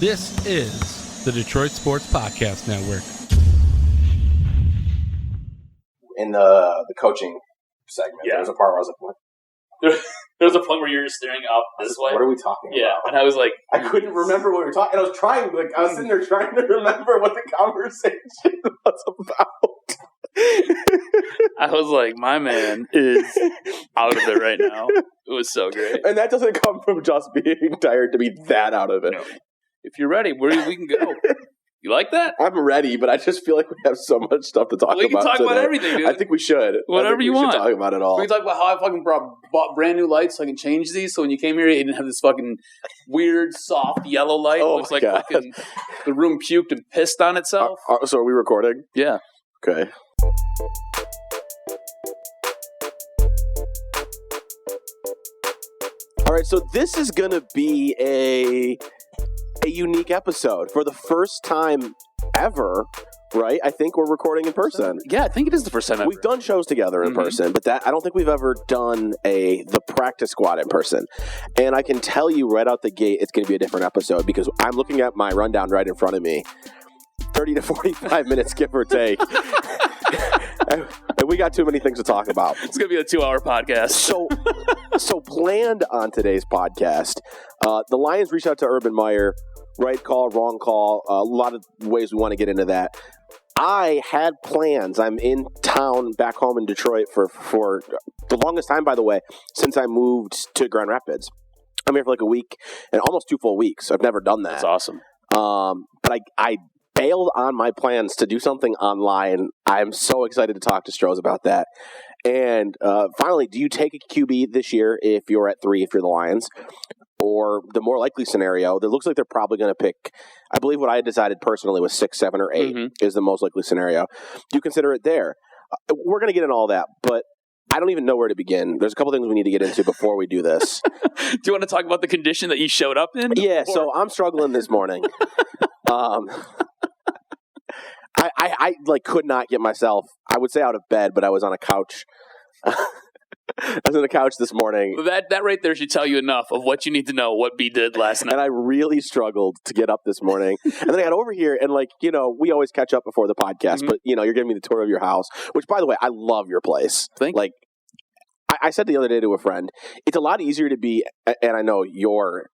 This is the Detroit Sports Podcast Network. In the coaching segment, there was a part where I was like, what? There was a point where you were staring up this way. What are we talking about? Yeah, and I was like... I couldn't remember what we were talking. And I was trying, I was sitting there trying to remember what the conversation was about. I was like, my man is out of it right now. It was so great. And that doesn't come from just being tired to be that out of it. No. If you're ready, we can go. You like that? I'm ready, but I just feel like we have so much stuff to talk about. We can talk today. about everything, dude. I think we should. Whatever you want. We should talk about it all. We can talk about how I fucking bought brand new lights so I can change these. So when you came here, you didn't have this fucking weird, soft yellow light. Oh, it looks like fucking the room puked and pissed on itself. So are we recording? Yeah. Okay. All right, so this is going to be a unique episode. For the first time ever, right? I think we're recording in person. Yeah, I think it is the first time ever. We've done shows together in person, but I don't think we've ever done the practice squad in person. And I can tell you right out the gate, it's going to be a different episode because I'm looking at my rundown right in front of me. 30 to 45 minutes, give or take. And we got too many things to talk about. It's going to be a 2-hour podcast. So planned on today's podcast, the Lions reached out to Urban Meyer. Right call, wrong call. A lot of ways we want to get into that. I had plans. I'm in town back home in Detroit for the longest time, by the way, since I moved to Grand Rapids. I'm here for like a week and almost 2 full weeks. I've never done that. That's awesome. But I bailed on my plans to do something online. I'm so excited to talk to Stroz about that. And finally, do you take a QB this year if you're at 3, if you're the Lions? Or the more likely scenario, that looks like they're probably going to pick, I believe what I had decided personally was 6, 7, or 8 is the most likely scenario. Do you consider it there? We're going to get into all that, but I don't even know where to begin. There's a couple things we need to get into before we do this. Do you want to talk about the condition that you showed up in? Yeah, so I'm struggling this morning. I could not get myself, I would say out of bed, but I was on a couch. I was on the couch this morning. That right there should tell you enough of what you need to know what B did last night. And I really struggled to get up this morning. And then I got over here and we always catch up before the podcast, but you're giving me the tour of your house, which by the way, I love your place. Thank you. I said the other day to a friend, it's a lot easier to be, and I know you're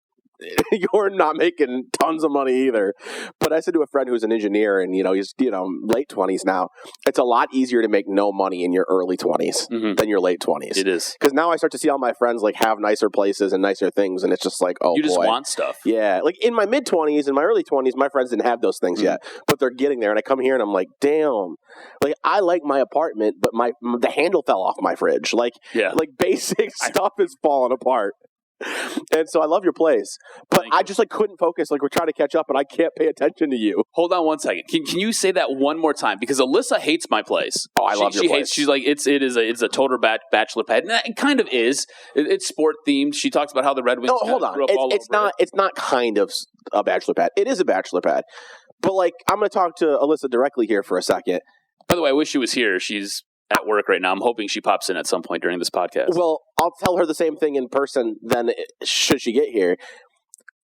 not making tons of money either. But I said to a friend who's an engineer and, he's, late 20s now, it's a lot easier to make no money in your early 20s than your late 20s. It is. Because now I start to see all my friends have nicer places and nicer things. And it's just like, oh, you just boy. want stuff. Yeah. Like in my mid 20s and my early 20s, my friends didn't have those things yet, but they're getting there. And I come here and I'm like, damn, I like my apartment, but the handle fell off my fridge. Basic stuff is falling apart. And so I love your place, but I just couldn't focus. We're trying to catch up, and I can't pay attention to you. Hold on one second. Can you say that one more time? Because Alyssa hates my place. Oh, I love your place. She's like it's a total bachelor pad. And it kind of is. It's sport themed. She talks about how the Red Wings. No, hold on. It's not kind of a bachelor pad. It is a bachelor pad. But I'm going to talk to Alyssa directly here for a second. By the way, I wish she was here. She's at work right now. I'm hoping she pops in at some point during this podcast. Well, I'll tell her the same thing in person then should she get here.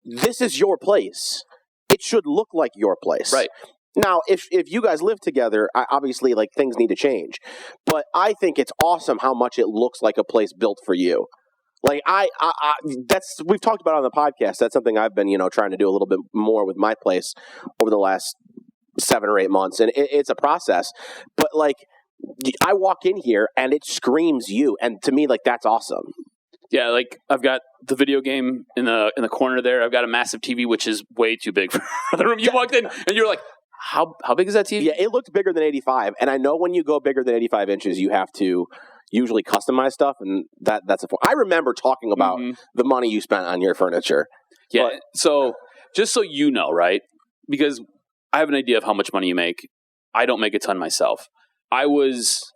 This is your place. It should look like your place. Right. Now, if you guys live together, obviously things need to change. But I think it's awesome how much it looks like a place built for you. We've talked about it on the podcast. That's something I've been, trying to do a little bit more with my place over the last 7 or 8 months. And it's a process. But I walk in here and it screams you, and to me, that's awesome. Yeah, I've got the video game in the corner there. I've got a massive TV, which is way too big for the room. You walked in and you're like, how big is that TV? Yeah, it looked bigger than 85, and I know when you go bigger than 85 inches, you have to usually customize stuff, and that's I remember talking about the money you spent on your furniture. Yeah, so just so you know, right? Because I have an idea of how much money you make. I don't make a ton myself. I was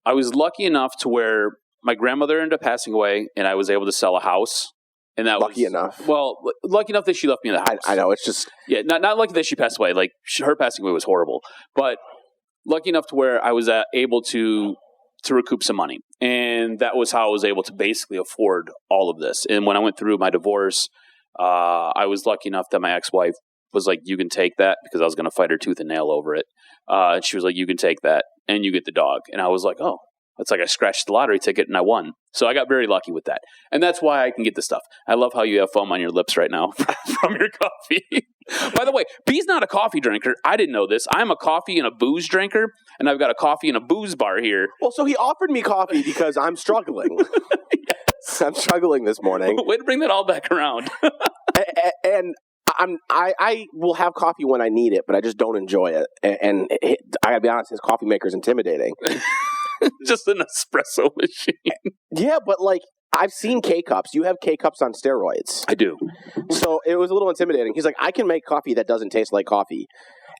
lucky enough to where my grandmother ended up passing away, and I was able to sell a house. And that lucky enough. Well, lucky enough that she left me in the house. I know, it's just not lucky that she passed away. Her passing away was horrible, but lucky enough to where I was able to recoup some money. And that was how I was able to basically afford all of this. And when I went through my divorce, I was lucky enough that my ex-wife was like, you can take that, because I was going to fight her tooth and nail over it. And she was like, you can take that and you get the dog. And I was like, oh, it's like I scratched the lottery ticket and I won. So I got very lucky with that. And that's why I can get the stuff. I love how you have foam on your lips right now from your coffee. By the way, B's not a coffee drinker. I didn't know this. I'm a coffee and a booze drinker, and I've got a coffee and a booze bar here. Well, so he offered me coffee because I'm struggling. Yes. I'm struggling this morning. Way to bring that all back around. And I will have coffee when I need it, but I just don't enjoy it. And I gotta be honest, his coffee maker is intimidating. Just an espresso machine. Yeah, but like, I've seen K-Cups. You have K-Cups on steroids. I do. So it was a little intimidating. He's like, I can make coffee that doesn't taste like coffee.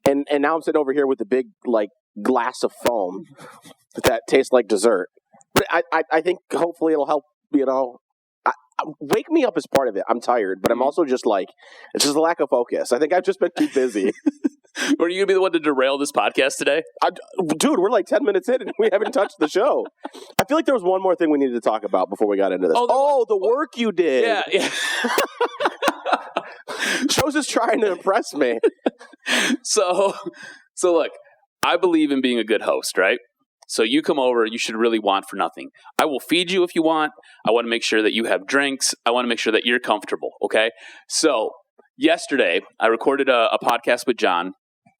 And now I'm sitting over here with the big, like, glass of foam that tastes like dessert. But I think hopefully it'll help, wake me up is part of it. I'm tired, but I'm also just like, it's just a lack of focus. I think I've just been too busy. Are you going to be the one to derail this podcast today? Dude, we're like 10 minutes in and we haven't touched the show. I feel like there was one more thing we needed to talk about before we got into this. The work you did. Yeah. Stroz is trying to impress me. So look, I believe in being a good host, right? So you come over, you should really want for nothing. I will feed you if you want. I want to make sure that you have drinks. I want to make sure that you're comfortable, okay? So yesterday, I recorded a podcast with John,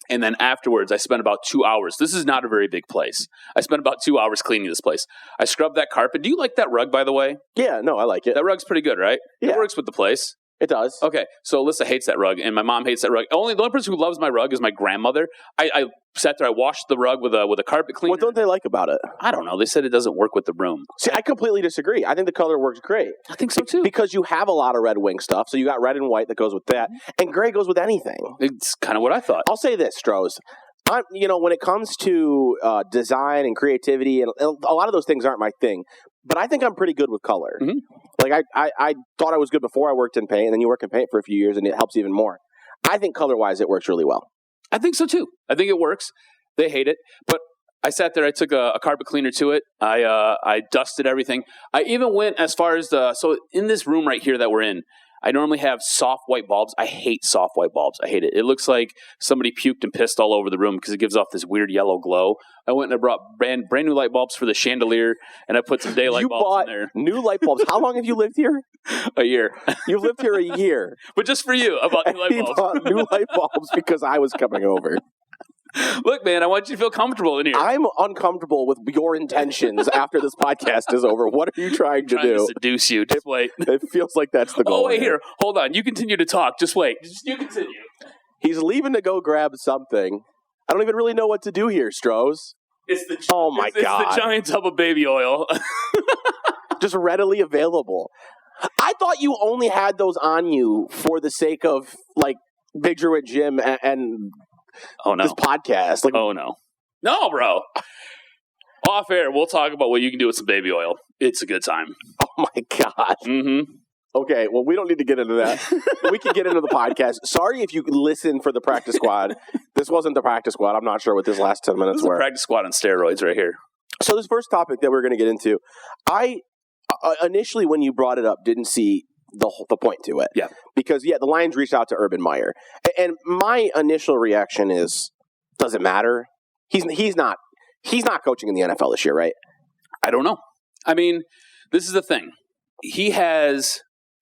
and then afterwards, I spent about 2 hours. This is not a very big place. I spent about 2 hours cleaning this place. I scrubbed that carpet. Do you like that rug, by the way? Yeah, no, I like it. That rug's pretty good, right? Yeah. It works with the place. It does. Okay, so Alyssa hates that rug, and my mom hates that rug. The only person who loves my rug is my grandmother. I sat there, I washed the rug with a carpet cleaner. What don't they like about it? I don't know. They said it doesn't work with the room. See, I completely disagree. I think the color works great. I think so, too. Because you have a lot of Red Wing stuff, so you got red and white that goes with that, and gray goes with anything. It's kind of what I thought. I'll say this, Stroz. When it comes to design and creativity, and a lot of those things aren't my thing, but I think I'm pretty good with color. Mm-hmm. Like, I thought I was good before I worked in paint, and then you work in paint for a few years, and it helps even more. I think color-wise, it works really well. I think so, too. I think it works. They hate it. But I sat there, I took a carpet cleaner to it. I dusted everything. I even went as far as so in this room right here that we're in, I normally have soft white bulbs. I hate soft white bulbs. I hate it. It looks like somebody puked and pissed all over the room because it gives off this weird yellow glow. I went and I brought brand new light bulbs for the chandelier, and I put some daylight bulbs in there. New light bulbs. How long have you lived here? A year. You've lived here a year. But just for you, I bought new light bulbs. He bought new light bulbs because I was coming over. Look, man, I want you to feel comfortable in here. I'm uncomfortable with your intentions after this podcast is over. What are you trying to do? To seduce you. Just wait. It feels like that's the goal. Oh, wait, here. Hold on. You continue to talk. Just wait. You continue. He's leaving to go grab something. I don't even really know what to do here, Stroz. It's the God. It's the giant tub of baby oil. Just readily available. I thought you only had those on you for the sake of, like, Big Drew and Jim and oh, no. This podcast. Like, oh, no. No, bro. Off air, we'll talk about what you can do with some baby oil. It's a good time. Oh, my God. Mm-hmm. Okay, well, we don't need to get into that. We can get into the podcast. Sorry if you listen for the practice squad. This wasn't the practice squad. I'm not sure what this last 10 minutes were. Practice squad on steroids right here. So this first topic that we're going to get into, I initially, when you brought it up, didn't see the point to it. Yeah. Because, the Lions reached out to Urban Meyer. And my initial reaction is, does it matter? He's not coaching in the NFL this year, right? I don't know. I mean, this is the thing.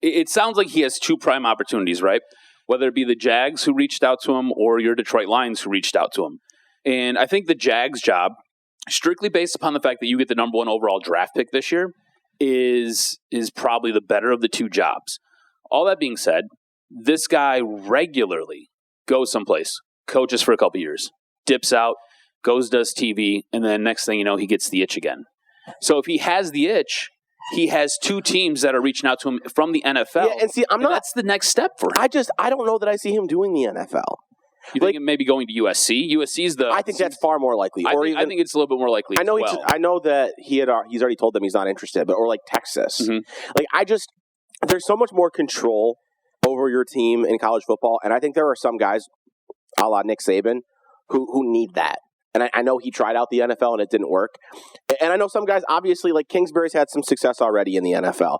It sounds like he has two prime opportunities, right? Whether it be the Jags who reached out to him or your Detroit Lions who reached out to him. And I think the Jags job, strictly based upon the fact that you get the number 1 overall draft pick this year, is probably the better of the two jobs. All that being said, this guy regularly goes someplace, coaches for a couple years, dips out, does TV, and then next thing you know, he gets the itch again. So if he has the itch, he has two teams that are reaching out to him from the NFL. Yeah, and see, that's the next step for him. I don't know that I see him doing the NFL. You think maybe going to USC? USC's I think that's far more likely. I think it's a little bit more likely. I know that he's already told them he's not interested, or like Texas. Mm-hmm. There's so much more control over your team in college football, and I think there are some guys, a la Nick Saban, who need that. And I know he tried out the NFL and it didn't work. And I know some guys, obviously, like Kingsbury's had some success already in the NFL.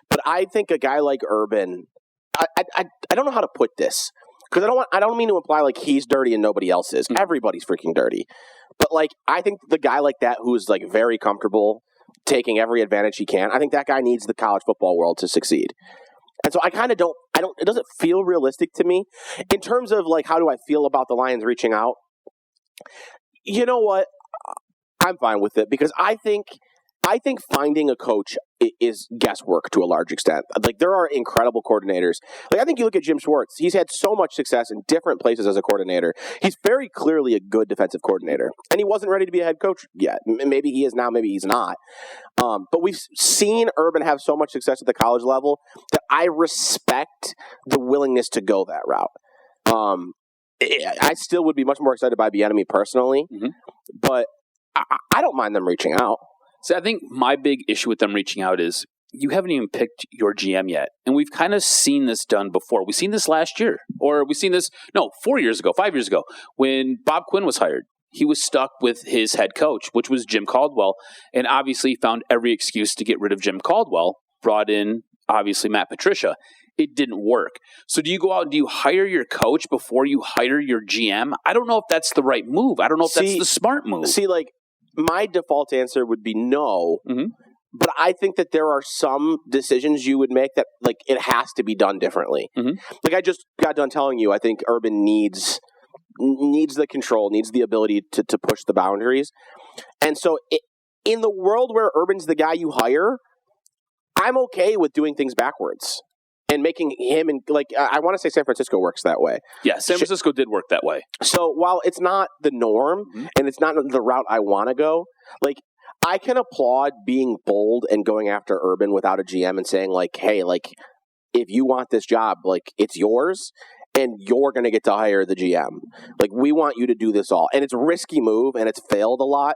But I think a guy like Urban, I don't know how to put this. Because I don't mean to imply like he's dirty and nobody else is. Everybody's freaking dirty. But like I think the guy like that who's like very comfortable taking every advantage he can, I think that guy needs the college football world to succeed. And so I kind of don't, it doesn't feel realistic to me. In terms of like how do I feel about the Lions reaching out? You know what? I'm fine with it because I think finding a coach is guesswork to a large extent. Like there are incredible coordinators. Like I think you look at Jim Schwartz. He's had so much success in different places as a coordinator. He's very clearly a good defensive coordinator, and he wasn't ready to be a head coach yet. Maybe he is now. Maybe he's not. But we've seen Urban have so much success at the college level that I respect the willingness to go that route. I still would be much more excited by Bieniemy personally, but I don't mind them reaching out. So I think my big issue with them reaching out is you haven't even picked your GM yet. And we've kind of seen this done before. We've seen this last year. Or we've seen this, 5 years ago, when Bob Quinn was hired. He was stuck with his head coach, which was Jim Caldwell, and obviously found every excuse to get rid of Jim Caldwell, brought in, obviously, Matt Patricia. It didn't work. So do you go out and do you hire your coach before you hire your GM? I don't know if that's the right move. I don't know if that's the smart move. See, like, my default answer would be no, but I think that there are some decisions you would make that, like, it has to be done differently. Like, I just got done telling you, I think Urban needs the control, needs the ability to push the boundaries. And so in the world where Urban's the guy you hire, I'm okay with doing things backwards. And making him, and like, I want to say San Francisco works that way. Yeah, San Francisco did work that way. So while it's not the norm, and it's not the route I want to go, like, I can applaud being bold and going after Urban without a GM and saying, like, hey, like, if you want this job, like, it's yours, and you're going to get to hire the GM. Like, we want you to do this all. And it's a risky move, and it's failed a lot.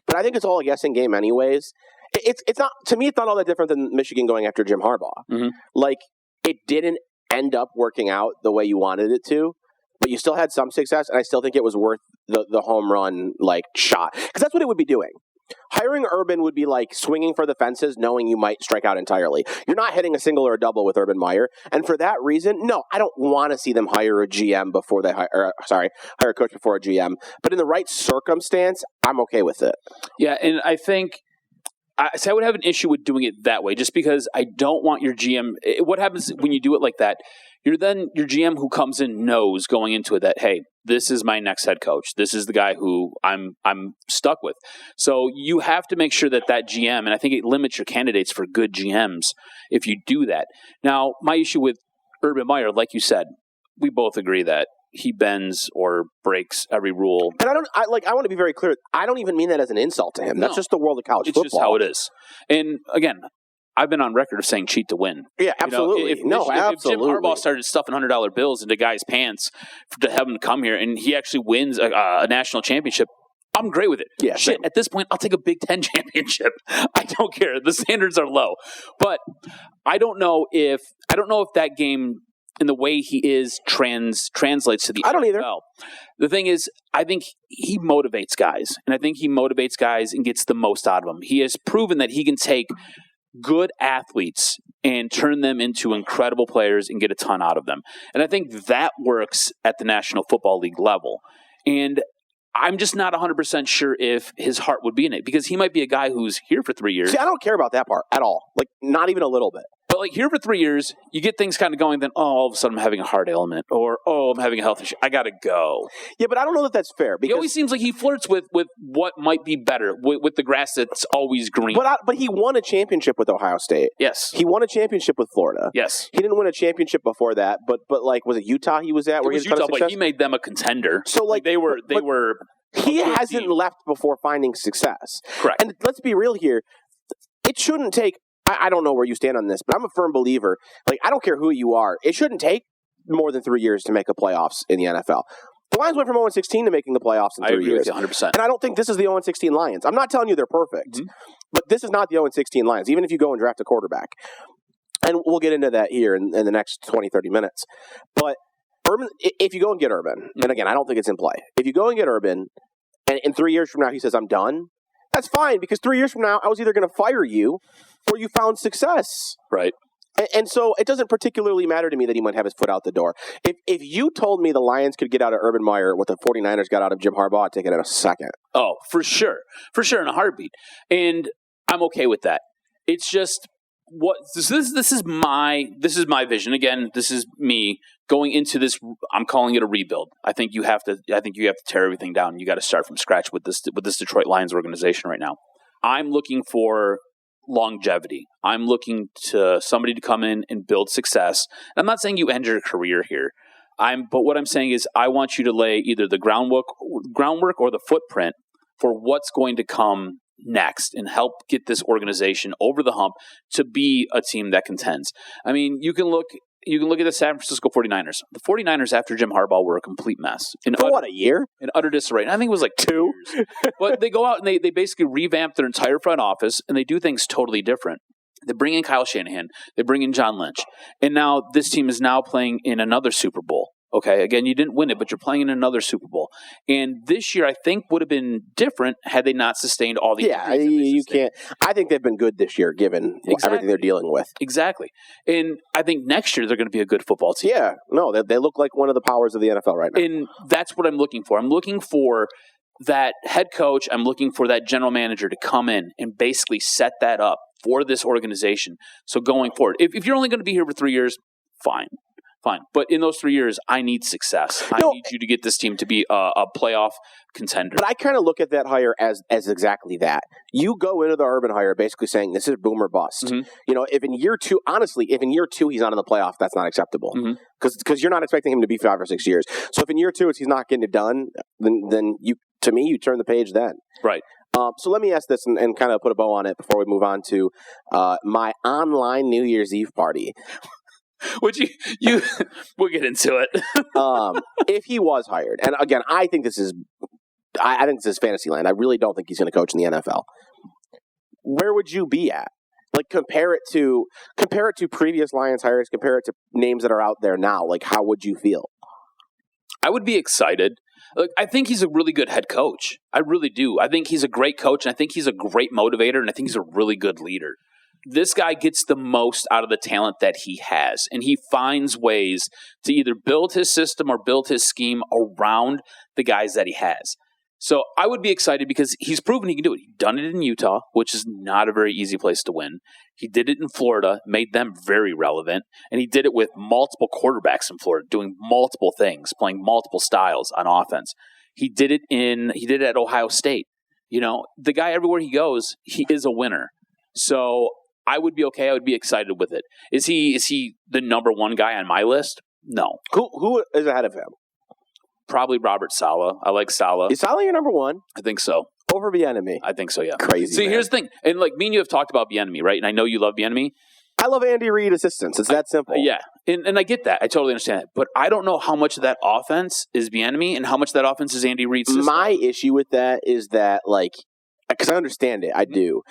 But I think it's all a guessing game anyways. It's not, to me, it's not all that different than Michigan going after Jim Harbaugh. Like, it didn't end up working out the way you wanted it to, but you still had some success, and I still think it was worth the home run, like, shot. Because that's what it would be doing. Hiring Urban would be like swinging for the fences, knowing you might strike out entirely. You're not hitting a single or a double with Urban Meyer, and for that reason, no, I don't want to see them hire a GM before they hire a coach before a GM. But in the right circumstance, I'm okay with it. Yeah, and I think I would have an issue with doing it that way, just because I don't want your GM. What happens when you do it like that? Your GM who comes in knows going into it that, hey, this is my next head coach. This is the guy who I'm stuck with. So you have to make sure that GM, and I think it limits your candidates for good GMs if you do that. Now, my issue with Urban Meyer, like you said, we both agree that he bends or breaks every rule. And I want to be very clear. I don't even mean that as an insult to him. That's just the world of college football. It's just how it is. And again, I've been on record of saying cheat to win. Yeah, absolutely. If Jim Harbaugh started stuffing $100 bills into guys' pants to have him come here, and he actually wins a national championship, I'm great with it. Yeah, shit. same. At this point, I'll take a Big Ten championship. I don't care. The standards are low, but I don't know if that game, in the way he is, translates to the NFL. I don't either. The thing is, I think he motivates guys, and I think he motivates guys and gets the most out of them. He has proven that he can take good athletes and turn them into incredible players and get a ton out of them. And I think that works at the National Football League level. And I'm just not 100% sure if his heart would be in it, because he might be a guy who's here for 3 years. See, I don't care about that part at all. Like, not even a little bit. But like here for 3 years, you get things kind of going, then, all of a sudden I'm having a heart ailment, or, I'm having a health issue. I got to go. Yeah, but I don't know that that's fair. Because he always seems like he flirts with what might be better, with the grass that's always green. But he won a championship with Ohio State. Yes. He won a championship with Florida. Yes. He didn't win a championship before that, but like, was it Utah he was at? It was Utah, but he made them a contender. So like they were. He hasn't left before finding success. Correct. And let's be real here. It shouldn't take, I don't know where you stand on this, but I'm a firm believer. Like, I don't care who you are. It shouldn't take more than 3 years to make a playoffs in the NFL. The Lions went from 0-16 to making the playoffs in 3 years. I agree with you 100%. And I don't think this is the 0-16 Lions. I'm not telling you they're perfect, but this is not the 0-16 Lions, even if you go and draft a quarterback. And we'll get into that here in the next 20, 30 minutes. But Urban, if you go and get Urban, and again, I don't think it's in play. If you go and get Urban, and in 3 years from now he says, I'm done, that's fine, because 3 years from now I was either going to fire you or you found success. Right. And so it doesn't particularly matter to me that he might have his foot out the door. If you told me the Lions could get out of Urban Meyer what the 49ers got out of Jim Harbaugh, I'd take it in a second. Oh, for sure. For sure, in a heartbeat. And I'm okay with that. It's just this is my vision. Again, this is me going into this. I'm calling it a rebuild. I think you have to tear everything down. You got to start from scratch with this Detroit Lions organization right now. I'm looking for longevity. I'm looking to somebody to come in and build success. And I'm not saying you end your career here. But what I'm saying is I want you to lay either the groundwork or the footprint for what's going to come next and help get this organization over the hump to be a team that contends. I mean, you can look at the San Francisco 49ers. The 49ers after Jim Harbaugh were a complete mess. For a year? In utter disarray. And I think it was like 2 years. But they go out and they basically revamp their entire front office and they do things totally different. They bring in Kyle Shanahan. They bring in John Lynch. And now this team is now playing in another Super Bowl. Okay, again, you didn't win it, but you're playing in another Super Bowl. And this year, I think, would have been different had they not sustained all the injuries. You can't. I think they've been good this year, given everything they're dealing with. Exactly. And I think next year they're going to be a good football team. Yeah, no, they look like one of the powers of the NFL right now. And that's what I'm looking for. I'm looking for that head coach. I'm looking for that general manager to come in and basically set that up for this organization. So going forward, if you're only going to be here for 3 years, fine. But in those 3 years, I need success. I need you to get this team to be a playoff contender. But I kind of look at that hire as exactly that. You go into the Urban hire basically saying this is boom or bust. Mm-hmm. You know, if in year two he's not in the playoff, that's not acceptable. Because you're not expecting him to be 5 or 6 years. So if in year two he's not getting it done, then you turn the page then. Right. So let me ask this and kind of put a bow on it before we move on to my online New Year's Eve party. Would you we'll get into it. If he was hired, and again, I think this is fantasy land. I really don't think he's going to coach in the NFL. Where would you be at? Like compare it to previous Lions hires, compare it to names that are out there now. Like how would you feel? I would be excited. Look, I think he's a really good head coach. I really do. I think he's a great coach, and I think he's a great motivator, and I think he's a really good leader. This guy gets the most out of the talent that he has, and he finds ways to either build his system or build his scheme around the guys that he has. So I would be excited because he's proven he can do it. He's done it in Utah, which is not a very easy place to win. He did it in Florida, made them very relevant, and he did it with multiple quarterbacks in Florida, doing multiple things, playing multiple styles on offense. He did it at Ohio State. You know, the guy everywhere he goes, he is a winner. So I would be okay. I would be excited with it. Is he the number one guy on my list? No. Who is ahead of him? Probably Robert Saleh. I like Saleh. Is Saleh your number one? I think so. Over Bieniemy? I think so, yeah. Crazy, See, man. here's the thing. And like me and you have talked about Bieniemy, right? And I know you love Bieniemy. I love Andy Reid assistants. It's that simple. Yeah. And I get that. I totally understand that. But I don't know how much of that offense is Bieniemy and how much of that offense is Andy Reid's system. My issue with that is that, like, because I understand it, I do,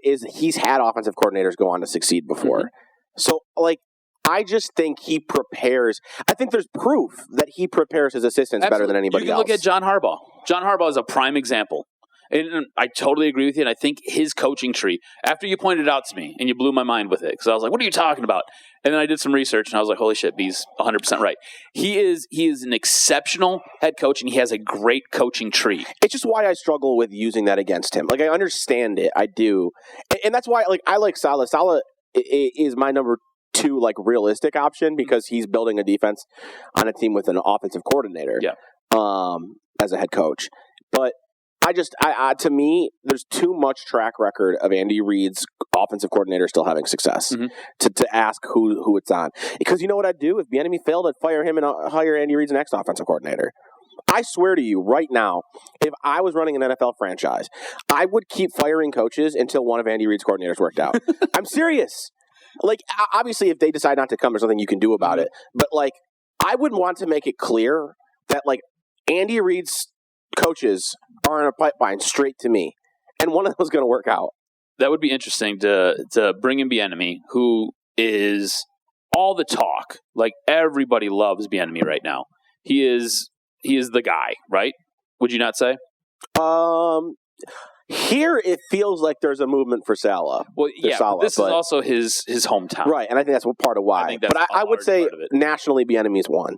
is he's had offensive coordinators go on to succeed before. Mm-hmm. So, like, I just think he prepares. I think there's proof that he prepares his assistants better than anybody else. You can look at John Harbaugh. John Harbaugh is a prime example. And I totally agree with you. And I think his coaching tree, after you pointed it out to me and you blew my mind with it, because I was like, what are you talking about? And then I did some research and I was like, holy shit, B's 100% right. He is an exceptional head coach and he has a great coaching tree. It's just why I struggle with using that against him. Like, I understand it. I do. And that's why, like, I like Saleh. Saleh is my number two, like, realistic option because he's building a defense on a team with an offensive coordinator as a head coach. But I to me, there's too much track record of Andy Reid's offensive coordinator still having success to ask who it's on. Because you know what I'd do? If Bieniemy failed, I'd fire him and hire Andy Reid's next offensive coordinator. I swear to you right now, if I was running an NFL franchise, I would keep firing coaches until one of Andy Reid's coordinators worked out. I'm serious. Like, obviously, if they decide not to come, there's nothing you can do about it. But, like, I would want to make it clear that, like, Andy Reid's coaches are in a pipeline straight to me, and one of them's going to work out. That would be interesting to bring in Bieniemy, who is all the talk. Like, everybody loves Bieniemy right now. He is the guy, right? Would you not say? Here it feels like there's a movement for Salah. Well, yeah, Salah, this is also his hometown. Right, and I think that's part of why. But I would say nationally, Bieniemy's won.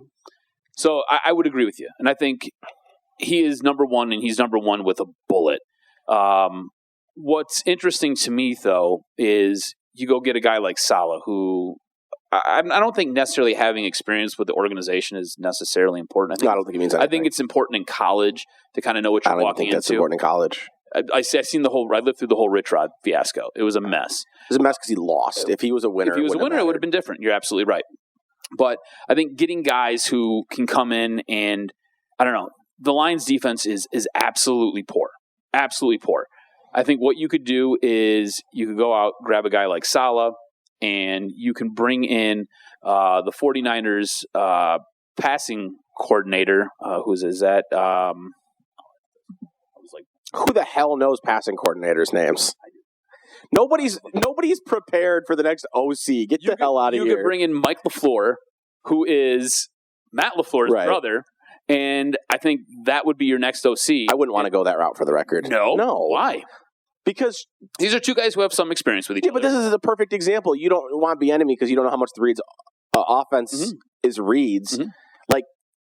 So I would agree with you. And I think he is number one, and he's number one with a bullet. What's interesting to me, though, is you go get a guy like Salah, who I don't think necessarily having experience with the organization is necessarily important. I don't think it means anything. I think it's important in college to kind of know what you're walking into. I don't think that's important in college. I lived through the whole Rich Rod fiasco. It was a mess. It was a mess because he lost. If he was a winner, it would have been different. You're absolutely right. But I think getting guys who can come in and, I don't know, the Lions defense is absolutely poor. Absolutely poor. I think what you could do is you could go out, grab a guy like Salah, and you can bring in the 49ers passing coordinator. Is that? Who the hell knows passing coordinators' names? Nobody's prepared for the next OC. Get the hell out of here. You could bring in Mike LaFleur, who is Matt LaFleur's brother, and I think that would be your next OC. I wouldn't want to go that route for the record. No. Why? Because these are two guys who have some experience with each other. Yeah, but this is a perfect example. You don't want Bieniemy because you don't know how much the Reeds offense is Reeds. Mm-hmm.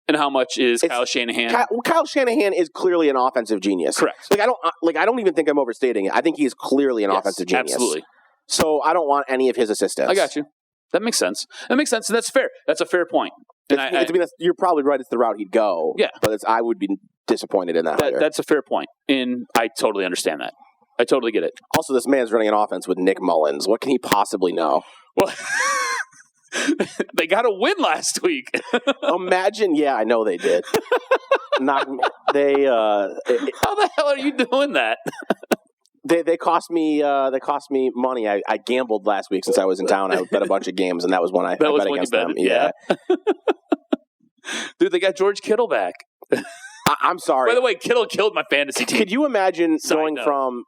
And how much is Kyle Shanahan? Kyle Shanahan is clearly an offensive genius. Correct. I don't even think I'm overstating it. I think he is clearly an offensive genius. Absolutely. So I don't want any of his assistants. I got you. That makes sense. And that's fair. That's a fair point. And you're probably right. It's the route he'd go. Yeah. But I would be disappointed in that. That's a fair point. And I totally understand that. I totally get it. Also, this man's running an offense with Nick Mullins. What can he possibly know? Well, they got a win last week. Imagine, yeah, I know they did. How the hell are you doing that? They cost me money. I gambled last week since I was in town. I bet a bunch of games, and that was when I bet against them. Yeah. Dude, they got George Kittle back. I'm sorry. By the way, Kittle killed my fantasy team. Could you imagine going from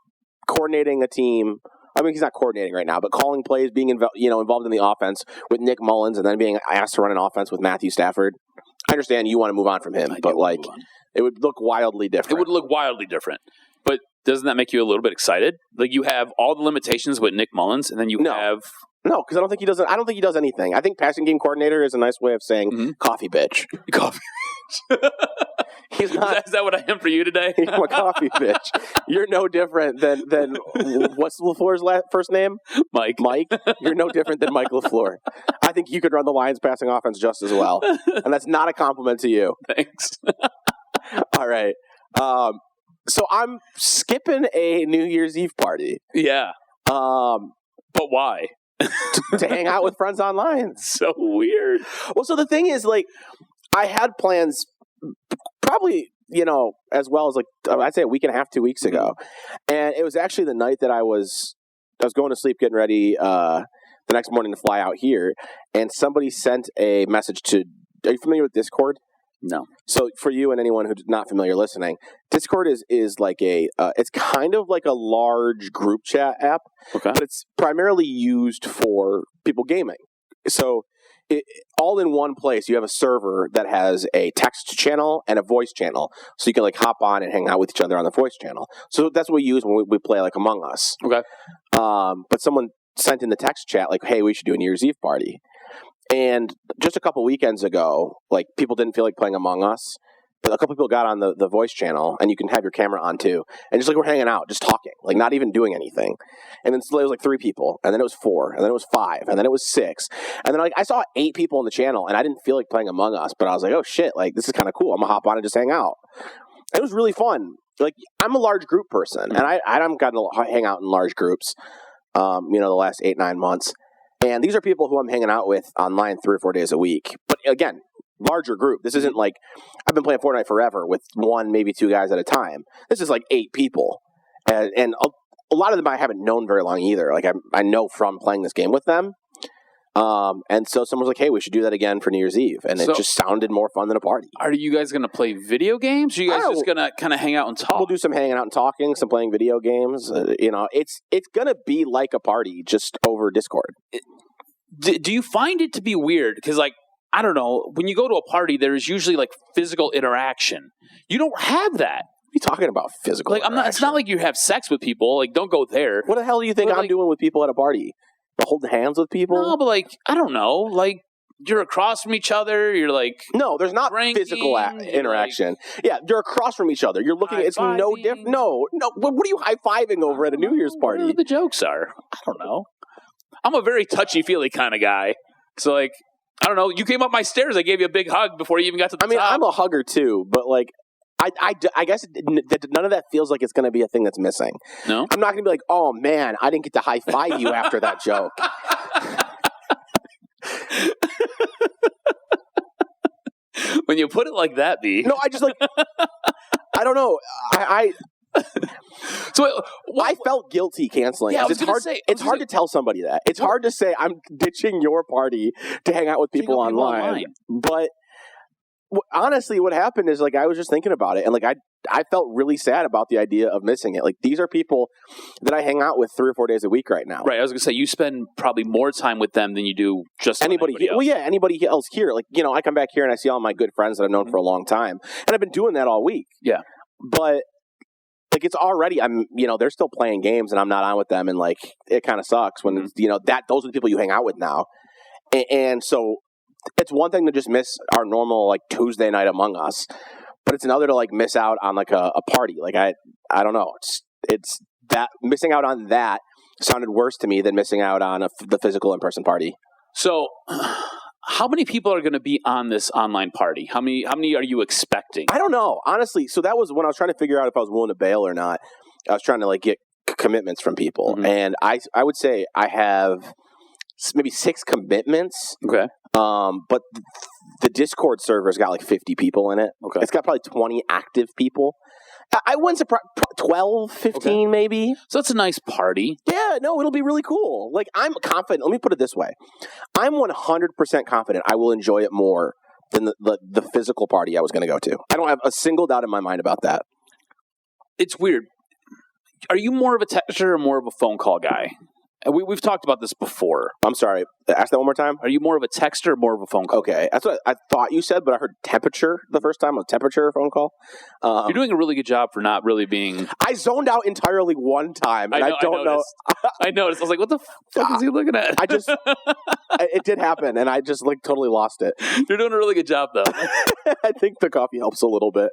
coordinating a team? I mean, he's not coordinating right now, but calling plays, being involved in the offense with Nick Mullins, and then being asked to run an offense with Matthew Stafford. I understand you want to move on from him, but it would look wildly different. It would look wildly different. But doesn't that make you a little bit excited? Like, you have all the limitations with Nick Mullins, and then you have... No, because I don't think he does anything. I think passing game coordinator is a nice way of saying coffee bitch. Coffee. He's not. Is that what I am for you today? I'm a coffee bitch. You're no different than what's LaFleur's first name? Mike. You're no different than Mike LaFleur. I think you could run the Lions passing offense just as well, and that's not a compliment to you. Thanks. All right. So I'm skipping a New Year's Eve party. Yeah. But why? to hang out with friends online. So weird. Well, so the thing is, I had plans probably, as well as I'd say a week and a half, 2 weeks ago. And it was actually the night that I was going to sleep, getting ready the next morning to fly out here. And somebody sent a message are you familiar with Discord? No. So for you and anyone who's not familiar listening, Discord is like it's kind of like a large group chat app, but it's primarily used for people gaming. So all in one place, you have a server that has a text channel and a voice channel. So you can hop on and hang out with each other on the voice channel. So that's what we use when we play Among Us. Okay. But someone sent in the text chat hey, we should do a New Year's Eve party. And just a couple weekends ago, people didn't feel like playing Among Us, but a couple people got on the voice channel, and you can have your camera on too, and just we're hanging out, just talking, not even doing anything. And then it was 3 people, and then it was 4, and then it was 5, and then it was 6, and then I saw 8 people on the channel, and I didn't feel like playing Among Us, but I was like, oh shit, this is kind of cool. I'm gonna hop on and just hang out. And it was really fun. I'm a large group person, and I'm gotten to hang out in large groups, the last 8-9 months. And these are people who I'm hanging out with online 3 or 4 days a week. But again, larger group. This isn't I've been playing Fortnite forever with 1, maybe 2 guys at a time. This is 8 people. And a lot of them I haven't known very long either. I know from playing this game with them. And so someone was hey, we should do that again for New Year's Eve. And it just sounded more fun than a party. Are you guys going to play video games? Or are you guys just going to kind of hang out and talk? We'll do some hanging out and talking, some playing video games. It's going to be like a party just over Discord. Do you find it to be weird? Because, I don't know, when you go to a party, there is usually, physical interaction. You don't have that. you talking about? Physical? Like, I'm not. It's not like you have sex with people. Like, don't go there. What the hell do you think I'm doing with people at a party? Holding hands with people? No, but like, I don't know. Like, you're across from each other. You're like, no, there's not drinking, physical interaction. Yeah, you're across from each other. You're looking. It's no different. No. What are you high fiving over at a New Year's party? What the jokes are? I don't know. I'm a very touchy feely kind of guy. So like, I don't know. You came up my stairs. I gave you a big hug before you even got to the top. I'm a hugger too, but like, I guess none of that feels like it's going to be a thing that's missing. No? I'm not going to be like, oh man, I didn't get to high five you after that joke. When you put it like that, B. No, I just like, I don't know. So I felt guilty canceling. Yeah, it's hard to tell somebody that. It's hard to say I'm ditching your party to hang out with people online. But honestly, what happened is like I was just thinking about it, and like I felt really sad about the idea of missing it. Like these are people that I hang out with 3 or 4 days a week right now. Right. I was gonna say you spend probably more time with them than you do just anybody else. Well, yeah, anybody else here. Like I come back here and I see all my good friends that I've known for a long time, and I've been doing that all week. Yeah. But like it's already, they're still playing games and I'm not on with them, and like it kind of sucks when those are the people you hang out with now, and so it's one thing to just miss our normal like Tuesday night Among Us, but it's another to like miss out on like a party. Like I don't know, it's that missing out on that sounded worse to me than missing out on the physical in-person party. So. How many people are going to be on this online party? How many are you expecting? I don't know, honestly. So that was when I was trying to figure out if I was willing to bail or not. I was trying to like get commitments from people, and I would say I have maybe 6 commitments. Okay. But the Discord server's got like 50 people in it. Okay. It's got probably 20 active people. I wouldn't surprise 12, 15 maybe. So it's a nice party. Yeah, no, it'll be really cool. Like I'm confident. Let me put it this way. I'm 100% confident I will enjoy it more than the physical party I was going to go to. I don't have a single doubt in my mind about that. It's weird. Are you more of a texter or more of a phone call guy? We've talked about this before. I'm sorry. Ask that one more time. Are you more of a texter or more of a phone call? Okay. That's what I thought you said, but I heard temperature the first time. A temperature phone call. You're doing a really good job for not really being... I zoned out entirely one time, and I don't know. I noticed. I was like, what the fuck is he looking at? It did happen, and I just like totally lost it. You're doing a really good job, though. I think the coffee helps a little bit.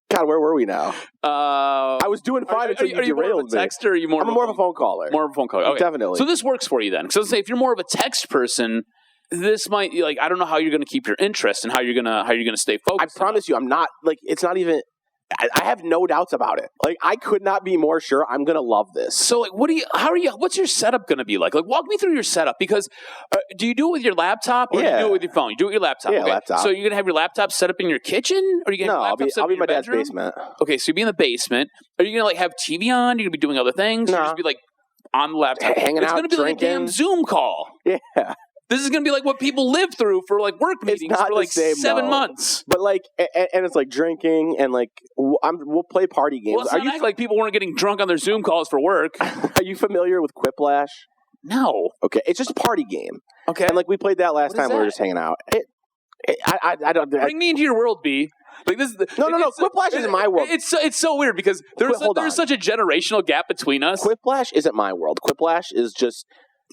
God, where were we now? I was doing fine until you derailed me. Are you more of a texter or are you more I'm more of a phone caller. More of a phone caller. Okay. Definitely. So this works for you then. So let's say if you're more of a text person, this might like I don't know how you're going to keep your interest and how you're going to stay focused. I promise you, I'm not like it's not even. I have no doubts about it. Like I could not be more sure I'm going to love this. So like, what's your setup going to be like? Like walk me through your setup because do you do it with your laptop or do you do it with your phone? You do it with your laptop. Yeah, okay. Laptop. So you're going to have your laptop set up in your kitchen or are you going to have your laptop set up in your bedroom? I'll be in my dad's basement. Okay, so you'll be in the basement. Are you going to like have TV on? You're going to be doing other things? No. You're just be like on the laptop. Hanging out, it's going to be drinking. like a damn Zoom call. Yeah. This is going to be like what people live through for like work meetings for like 7 months. But like, and it's like drinking and like, we'll play party games. Well, act like people weren't getting drunk on their Zoom calls for work. Are you familiar with Quiplash? No. Okay, it's just a party game. Okay. And like we played that last time we were just hanging out. I don't. Bring me into your world, B. Like this. No. Quiplash isn't my world. It's so weird because there's such a generational gap between us. Quiplash isn't my world. Quiplash is just.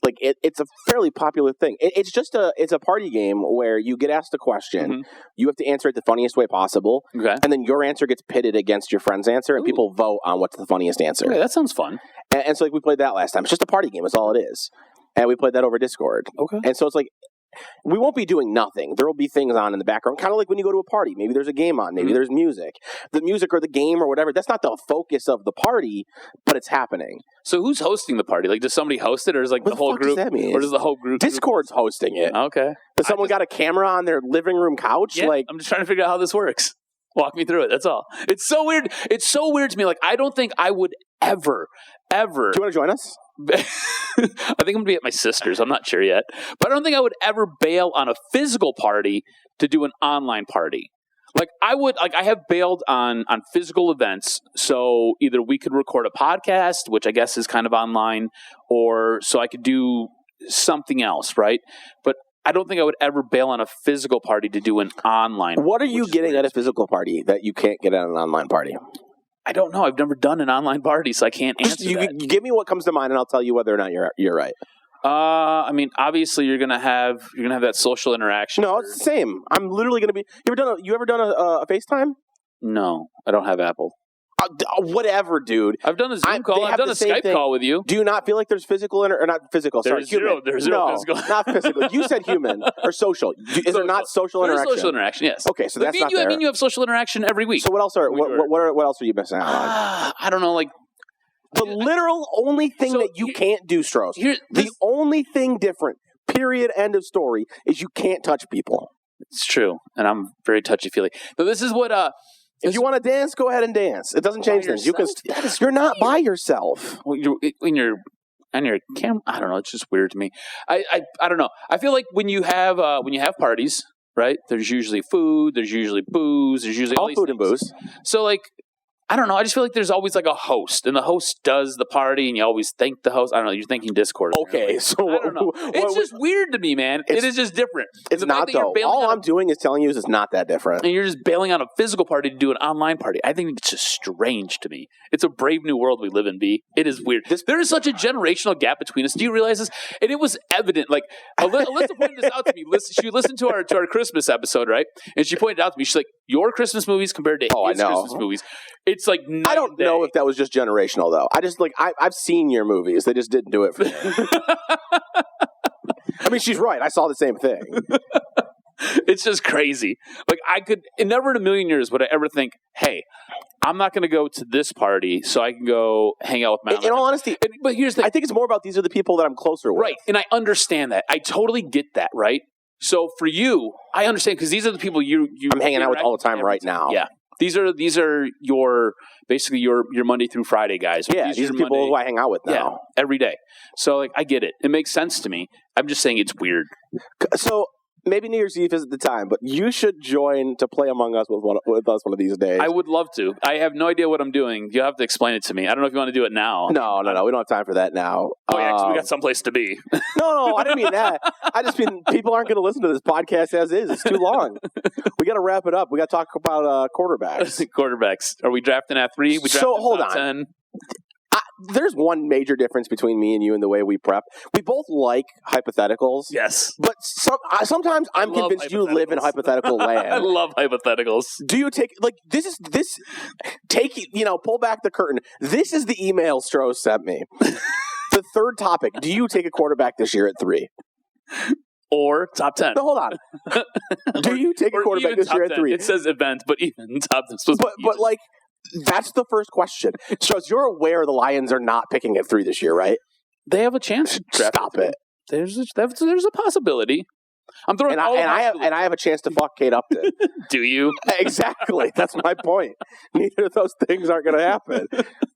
Like it's a fairly popular thing. It's a party game where you get asked a question, you have to answer it the funniest way possible, and then your answer gets pitted against your friend's answer, and people vote on what's the funniest answer. Okay, that sounds fun. And so like we played that last time. It's just a party game. That's all it is. And we played that over Discord. Okay. And so it's like we won't be doing nothing. There will be things on in the background, kind of like when you go to a party. Maybe there's a game on. Maybe there's music. The music or the game or whatever, that's not the focus of the party, but it's happening. So who's hosting the party? Like, does somebody host it, or is like the whole group? Does that mean? Or does the whole group? Discord's hosting it. Okay. Does someone got a camera on their living room couch? Yeah, I'm just trying to figure out how this works. Walk me through it. That's all. It's so weird. It's so weird to me. Like, I don't think I would ever. Do you want to join us? I think I'm going to be at my sister's. I'm not sure yet. But I don't think I would ever bail on a physical party to do an online party. Like I would, like I have bailed on physical events. So either we could record a podcast, which I guess is kind of online, or so I could do something else, right? But I don't think I would ever bail on a physical party to do an online. What are you getting at a physical party that you can't get at an online party? I don't know. I've never done an online party, so I can't answer You that. give me what comes to mind, and I'll tell you whether or not you're right. I mean, obviously, you're gonna have that social interaction. No, it's the same. I'm literally going to be. You ever done a FaceTime? No, I don't have Apple. Whatever, dude. I've done a Zoom call. I've done a Skype call with you. Do you not feel like there's physical or not physical? There's sorry, zero. human. There's zero no, physical. Not physical. You said human or social. Is there not social interaction? There's social interaction. Yes. Okay, so that's not there. I mean, you have social interaction every week. So what else what else are you missing out on? I don't know. Like the literal only thing that you can't do, Stroz. The only thing different. Period. End of story. Is you can't touch people. It's true, and I'm very touchy feely. But this is what. If you want to dance, go ahead and dance. It doesn't change things. You're not by yourself. When you're on your camera, I don't know. It's just weird to me. I don't know. I feel like when you have parties, right? There's usually food. There's usually booze. There's usually all food and booze. So like, I don't know. I just feel like there's always like a host, and the host does the party, and you always thank the host. I don't know. You're thinking Discord. Okay, so I don't know. It's just weird to me, man. It is just different. It's not though. All I'm doing is telling you it's not that different. And you're just bailing on a physical party to do an online party. I think it's just strange to me. It's a brave new world we live in, B. It is weird. There is such a generational gap between us. Do you realize this? And it was evident. Like Alyssa pointed this out to me. She listened to our Christmas episode, right? And she pointed it out to me. She's like, "Your Christmas movies compared to his Christmas movies, it's like I don't know if that was just generational though. I just I've seen your movies. They just didn't do it for me. I mean, she's right. I saw the same thing. It's just crazy. Like never in a million years would I ever think, hey, I'm not going to go to this party so I can go hang out with my. In all honesty, but here's the thing. I think it's more about these are the people that I'm closer with. Right, and I understand that. I totally get that, right? So for you, I understand because these are the people you I'm hanging out with all the time right now. Yeah. These are your basically your Monday through Friday guys. Yeah, these are people who I hang out with now. Every day. So like I get it. It makes sense to me. I'm just saying it's weird. So maybe New Year's Eve isn't the time, but you should join to play Among Us with us one of these days. I would love to. I have no idea what I'm doing. You have to explain it to me. I don't know if you want to do it now. No. We don't have time for that now. Oh, yeah, 'cause we got someplace to be. No, I didn't mean that. I just mean people aren't going to listen to this podcast as is. It's too long. We got to wrap it up. We got to talk about quarterbacks. Quarterbacks. Are we drafting at 3? So hold on. 10? There's one major difference between me and you in the way we prep. We both like hypotheticals. Yes. But sometimes I'm convinced you live in hypothetical land. I love hypotheticals. Do you take, pull back the curtain. This is the email Stroz sent me. The third topic. Do you take a quarterback this year at 3? Or top 10. No, hold on. Do you take a quarterback this year at 3? It says event, but even top 10. But that's the first question. Stroz, you're aware the Lions are not picking at 3 this year, right? They have a chance. Stop it. There's a possibility. I'm throwing I have a chance to fuck Kate Upton. Do you? Exactly. That's my point. Neither of those things aren't going to happen.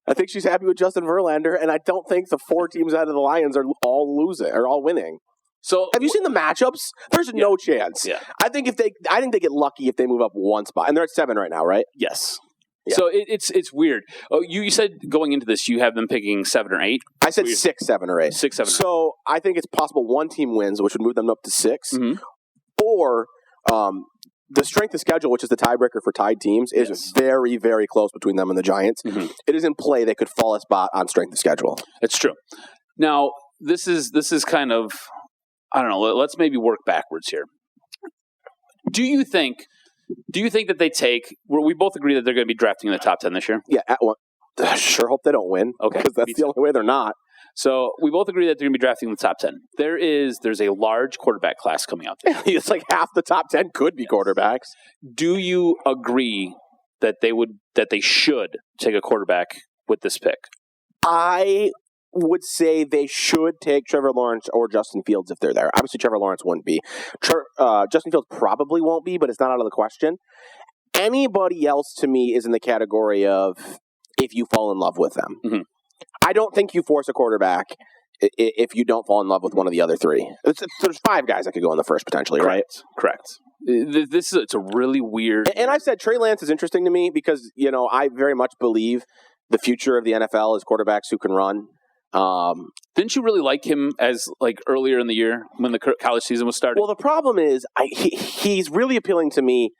I think she's happy with Justin Verlander, and I don't think the 4 teams out of the Lions are all losing or all winning. So have you seen the matchups? There's no chance. Yeah. I think they get lucky if they move up one spot, and they're at 7 right now, right? Yes. Yeah. So it's weird. Oh, you said going into this you have them picking 7 or 8. I said 6, 7, or 8. 6, 7. So I think it's possible one team wins, which would move them up to 6, or the strength of schedule, which is the tiebreaker for tied teams, is very, very close between them and the Giants. Mm-hmm. It is in play they could fall a spot on strength of schedule. It's true. Now this is kind of, I don't know. Let's maybe work backwards here. Do you think that they take? We both agree that they're going to be drafting in the top 10 this year. Yeah, I sure hope they don't win. Okay, because that's the only way they're not. So we both agree that they're going to be drafting in the top 10. There's a large quarterback class coming out there. It's like half the top 10 could be quarterbacks. Do you agree that they should take a quarterback with this pick? I would say they should take Trevor Lawrence or Justin Fields if they're there. Obviously, Trevor Lawrence wouldn't be. Justin Fields probably won't be, but it's not out of the question. Anybody else to me is in the category of if you fall in love with them. Mm-hmm. I don't think you force a quarterback if you don't fall in love with one of the other 3. There's 5 guys that could go in the first potentially, right? Correct. It's a really weird. And I've said Trey Lance is interesting to me because I very much believe the future of the NFL is quarterbacks who can run. Didn't you really like him as like earlier in the year when the college season was starting? Well, the problem is he's really appealing to me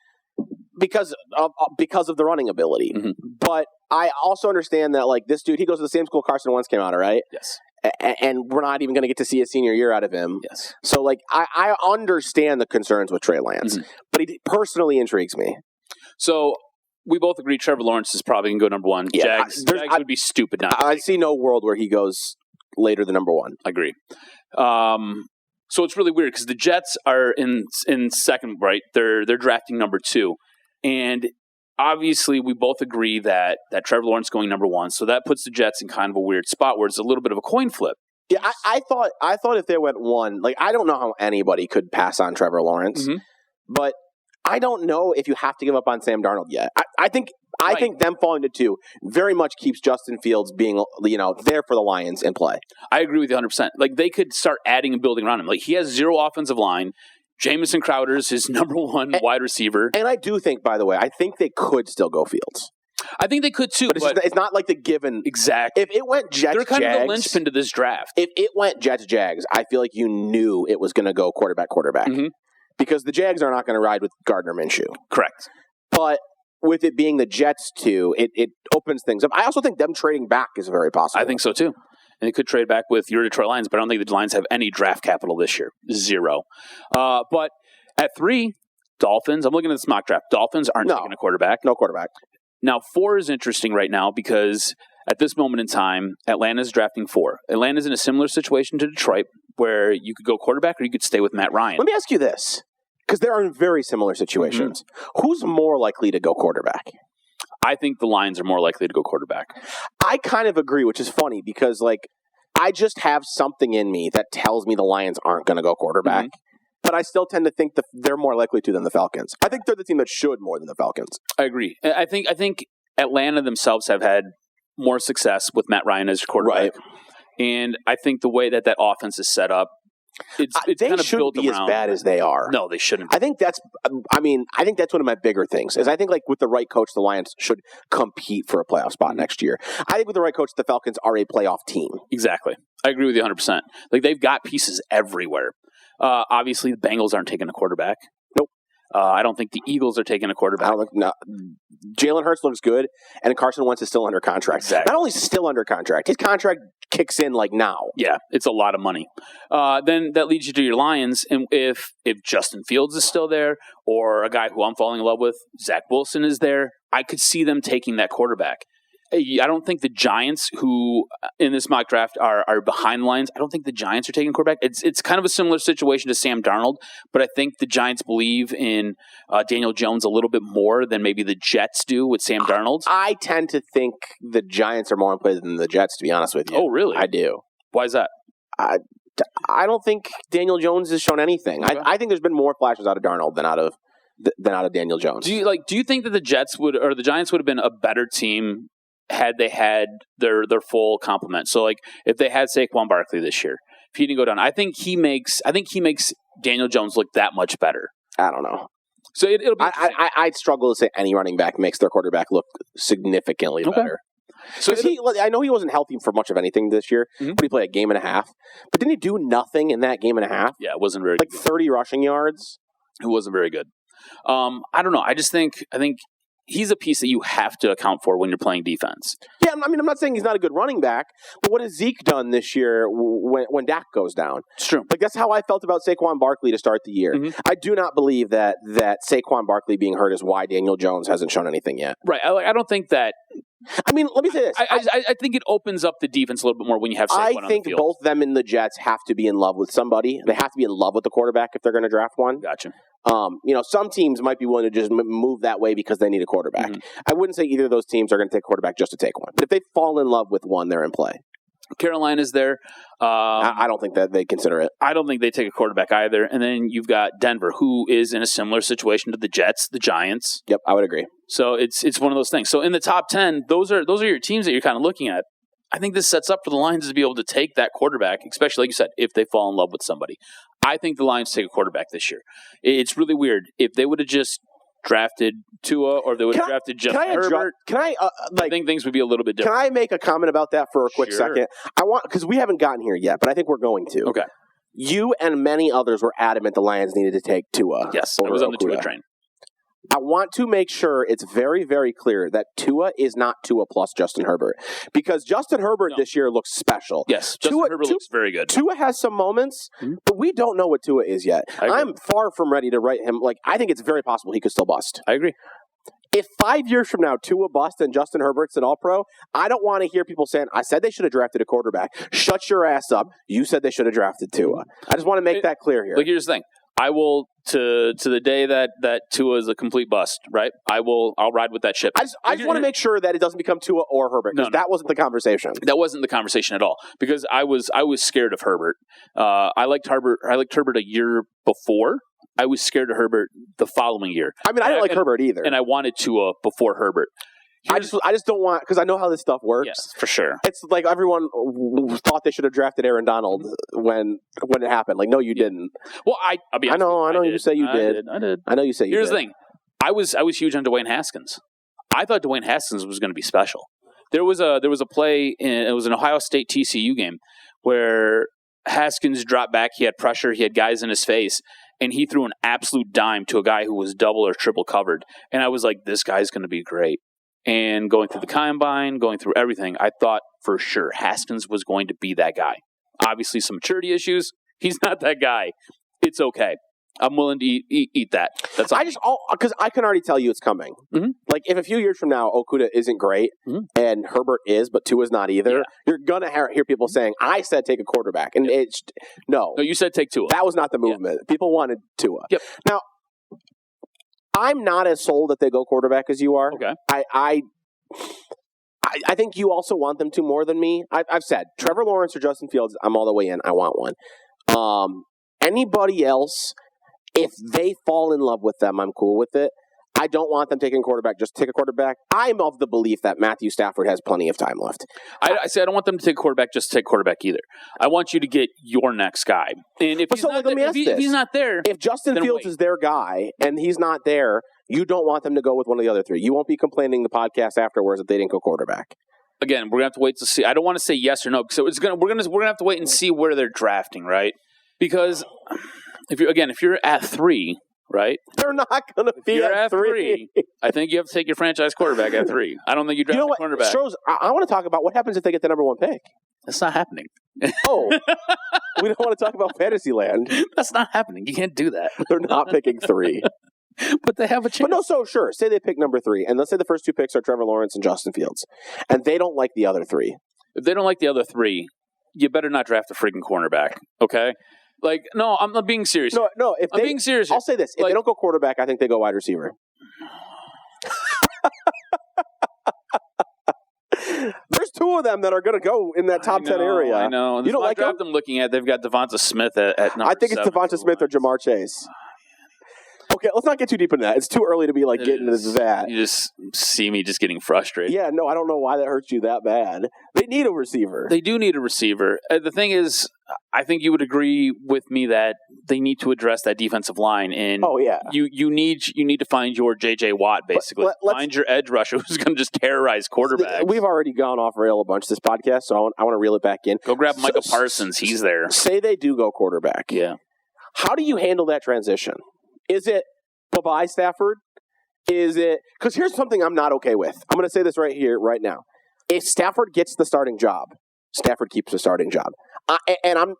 because of the running ability. Mhm. But I also understand that like this dude, he goes to the same school Carson Wentz came out of, right? Yes. And we're not even going to get to see a senior year out of him. Yes. So like I understand the concerns with Trey Lance, but he personally intrigues me. So we both agree Trevor Lawrence is probably going to go number one. Yeah, Jags would be stupid not to I take see no world where he goes later than number one. I agree. So it's really weird because the Jets are in second, right? They're drafting number 2, and obviously we both agree that Trevor Lawrence going number 1. So that puts the Jets in kind of a weird spot where it's a little bit of a coin flip. Yeah, I thought if they went 1, like I don't know how anybody could pass on Trevor Lawrence, but I don't know if you have to give up on Sam Darnold yet. I think them falling to 2 very much keeps Justin Fields being, there for the Lions in play. I agree with you 100%. Like, they could start adding and building around him. Like, he has 0 offensive line. Jamison Crowder's his number 1 wide receiver. And I do think, by the way, I think they could still go Fields. I think they could too. But it's not like the given. Exactly. If it went Jets, they're kind Jags, of the linchpin to this draft. If it went Jets, Jags, I feel like you knew it was going to go quarterback. Because the Jags are not going to ride with Gardner Minshew. Correct. But with it being the Jets too, it opens things up. I also think them trading back is very possible. I think so too. And they could trade back with your Detroit Lions, but I don't think the Lions have any draft capital this year. 0. But at 3, Dolphins. I'm looking at this mock draft. Dolphins aren't taking a quarterback. No quarterback. Now, 4 is interesting right now because at this moment in time, Atlanta's drafting 4. Atlanta's in a similar situation to Detroit where you could go quarterback or you could stay with Matt Ryan. Let me ask you this, because they're in very similar situations. Who's more likely to go quarterback? I think the Lions are more likely to go quarterback. I kind of agree, which is funny because, like, I just have something in me that tells me the Lions aren't going to go quarterback. But I still tend to think that they're more likely to than the Falcons. I think they're the team that should more than the Falcons. I agree. I think Atlanta themselves have had more success with Matt Ryan as quarterback. Right. And I think the way that offense is set up, it's kind of built around. They shouldn't be as bad as they are. No, they shouldn't. I think that's one of my bigger things. Is I think like with the right coach, the Lions should compete for a playoff spot next year. I think with the right coach, the Falcons are a playoff team. Exactly. I agree with you 100%. Like they've got pieces everywhere. Obviously, the Bengals aren't taking a quarterback. Nope. I don't think the Eagles are taking a quarterback. Jalen Hurts looks good, and Carson Wentz is still under contract. Exactly. Not only still under contract, his contract kicks in like now. Yeah, it's a lot of money. Then that leads you to your Lions, and if Justin Fields is still there, or a guy who I'm falling in love with, Zach Wilson is there, I could see them taking that quarterback. I don't think the Giants, who in this mock draft are behind the Lions, I don't think the Giants are taking quarterback. It's kind of a similar situation to Sam Darnold, but I think the Giants believe in Daniel Jones a little bit more than maybe the Jets do with Sam Darnold. I tend to think the Giants are more in play than the Jets, to be honest with you. Oh, really? I do. Why is that? I don't think Daniel Jones has shown anything. Okay. I think there's been more flashes out of Darnold than out of Daniel Jones. Do you think that the Giants would have been a better team had they had their full complement? So like if they had Saquon Barkley this year, if he didn't go down, I think he makes Daniel Jones look that much better. I don't know. So it'll be. I'd struggle to say any running back makes their quarterback look significantly better. So I know he wasn't healthy for much of anything this year, but he played a game and a half. But didn't he do nothing in that game and a half? Yeah, it wasn't very good. 30 rushing yards. It wasn't very good. I don't know. I think he's a piece that you have to account for when you're playing defense. Yeah, I mean, I'm not saying he's not a good running back, but what has Zeke done this year when Dak goes down? It's true. Like, that's how I felt about Saquon Barkley to start the year. I do not believe that Saquon Barkley being hurt is why Daniel Jones hasn't shown anything yet. Right. I don't think that. I mean, let me say this. I think it opens up the defense a little bit more when you have Saquon on the field. I think both them and the Jets have to be in love with somebody. They have to be in love with the quarterback if they're going to draft one. Gotcha. Some teams might be willing to just move that way because they need a quarterback. I wouldn't say either of those teams are going to take a quarterback just to take one. But if they fall in love with one, they're in play. Carolina's there. I don't think that they consider it. I don't think they take a quarterback either. And then you've got Denver, who is in a similar situation to the Jets, the Giants. Yep, I would agree. So it's one of those things. So in the top 10, those are your teams that you're kind of looking at. I think this sets up for the Lions to be able to take that quarterback, especially, like you said, if they fall in love with somebody. I think the Lions take a quarterback this year. It's really weird. If they would have just drafted Tua or if they would have drafted Justin Herbert, I think things would be a little bit different. Can I make a comment about that for a quick second? Because we haven't gotten here yet, but I think we're going to. Okay. You and many others were adamant the Lions needed to take Tua. Yes, I was on the Tua train. I want to make sure it's very, very clear that Tua is not Tua plus Justin Herbert. Because Justin Herbert this year looks special. Yes, Justin Herbert looks very good. Tua has some moments, but we don't know what Tua is yet. I'm far from ready to write him. I think it's very possible he could still bust. I agree. If 5 years from now Tua bust and Justin Herbert's an all-pro, I don't want to hear people saying, I said they should have drafted a quarterback. Shut your ass up. You said they should have drafted Tua. I just want to make that clear here. Here's the thing. I will to the day that Tua is a complete bust, right? I'll ride with that ship. I just want to make sure that it doesn't become Tua or Herbert because that wasn't the conversation. That wasn't the conversation at all because I was scared of Herbert. I liked Herbert a year before. I was scared of Herbert the following year. I mean, I didn't like Herbert either, and I wanted Tua before Herbert. I just don't want because I know how this stuff works. Yes, for sure. It's like everyone thought they should have drafted Aaron Donald when it happened. No, you didn't. Well, I'll be honest. I know. You say you did. I did. I know you say you did. Here's the thing. I was huge on Dwayne Haskins. I thought Dwayne Haskins was going to be special. There was a play. It was an Ohio State TCU game where Haskins dropped back. He had pressure. He had guys in his face. And he threw an absolute dime to a guy who was double or triple covered. And I was like, this guy's going to be great. And going through the combine, going through everything, I thought for sure Haskins was going to be that guy. Obviously, some maturity issues. He's not that guy. It's okay. I'm willing to eat that. That's all. Because I can already tell you it's coming. Mm-hmm. If a few years from now Okudah isn't great and Herbert is, but Tua's not either, you're gonna hear people saying, "I said take a quarterback," and it's no. No, you said take Tua. That was not the movement. People wanted Tua. Yep. Now, I'm not as sold that they go quarterback as you are. Okay. I think you also want them to more than me. I've said Trevor Lawrence or Justin Fields. I'm all the way in. I want one. Anybody else? If they fall in love with them, I'm cool with it. I don't want them taking quarterback. Just take a quarterback. I'm of the belief that Matthew Stafford has plenty of time left. I say I don't want them to take quarterback just to take quarterback either. I want you to get your next guy. And if he's not there, if Justin Fields is their guy and he's not there, you don't want them to go with one of the other three. You won't be complaining the podcast afterwards that they didn't go quarterback. Again, we're gonna have to wait to see. I don't want to say yes or no. So we're gonna have to wait and see where they're drafting, right? Because if you're at 3, right? They're not going to be at 3. I think you have to take your franchise quarterback at 3. I don't think you draft a quarterback. Stroz, I want to talk about what happens if they get the number 1 pick. That's not happening. Oh, we don't want to talk about Fantasyland. That's not happening. You can't do that. They're not picking 3. But they have a chance. But no, so sure. Say they pick number 3, and let's say the first 2 picks are Trevor Lawrence and Justin Fields, and they don't like the other 3. If they don't like the other 3, you better not draft a freaking cornerback, okay? No, I'm not being serious. No. I'm being serious. I'll say this: if they don't go quarterback, I think they go wide receiver. There's 2 of them that are going to go in that top 10 area. I know. You don't like them? I'm looking at. They've got Devonta Smith at number 7. I think it's Devonta Smith or Jamar Chase. Okay, let's not get too deep into that. It's too early to be getting into that. You just see me just getting frustrated. Yeah, no, I don't know why that hurts you that bad. They need a receiver. They do need a receiver. The thing is, I think you would agree with me that they need to address that defensive line. And you need to find your J.J. Watt, basically. Find your edge rusher who's going to just terrorize quarterbacks. We've already gone off rail a bunch this podcast, so I want to reel it back in. Go grab Micah Parsons. He's there. Say they do go quarterback. Yeah. How do you handle that transition? Is it bye-bye Stafford? Is it – because here's something I'm not okay with. I'm going to say this right here, right now. If Stafford gets the starting job, Stafford keeps the starting job.